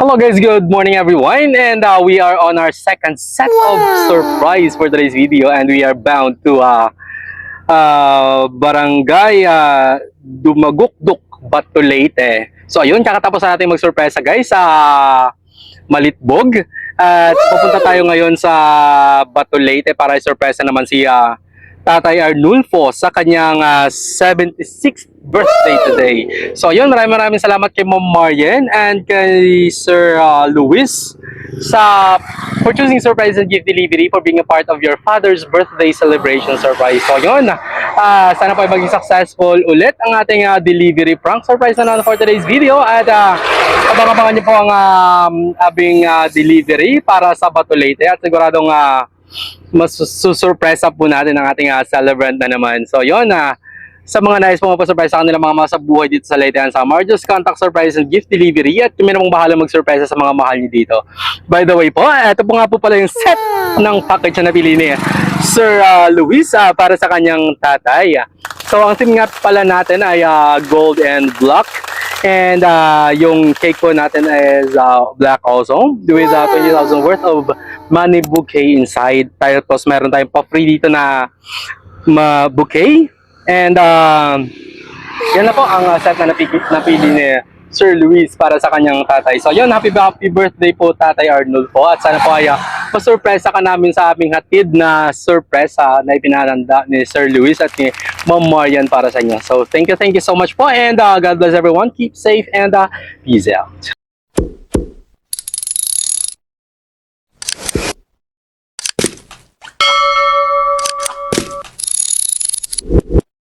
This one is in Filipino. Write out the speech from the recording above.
Hello guys, good morning everyone, and we are on our second set of surprise for today's video, and we are bound to Barangay Dumagukduk, Bato, Leyte. So ayun, kakatapos na natin mag-surpresa guys sa Malitbog, at pupunta tayo ngayon sa Bato, Leyte para i-surpresa naman si Tatay Arnulfo sa kanyang 76th birthday today. So ayun, maraming salamat kay Ma'am Marian and kay Sir Luis for choosing surprise and gift delivery, for being a part of your father's birthday celebration surprise. So ayun, sana po ay maging successful ulit ang ating delivery prank surprise na naman for today's video, at abangan niyo po ang abing delivery para sa Bato, Leyte, at siguradong mas susurpresa po natin ang ating celebrant na naman. So yun, sa mga nais pong mapasurprise sa kanila mga masa buhay dito sa Leyte and Samar, just contact surprise and gift delivery, at kami na pong bahala magsurpresa sa mga mahal niyo dito. By the way po, ito po nga po pala yung set ng package na napili ni Sir Luis para sa kanyang tatay. So ang theme nga pala natin ay gold and black. And yung cake po natin is black also, with 20,000 worth of money bouquet inside. Tapos meron tayong pa-free dito na bouquet. And yan na po ang set na napili ni Sir Luis para sa kanyang tatay. So yun, happy birthday po Tatay Arnulfo, at sana po ay pasurpresa ka namin sa aming hatid na surpresa na ipinahanda ni Sir Luis at ni Ma'am Marian para sa inyo. So thank you so much po, and God bless everyone, keep safe, and peace out.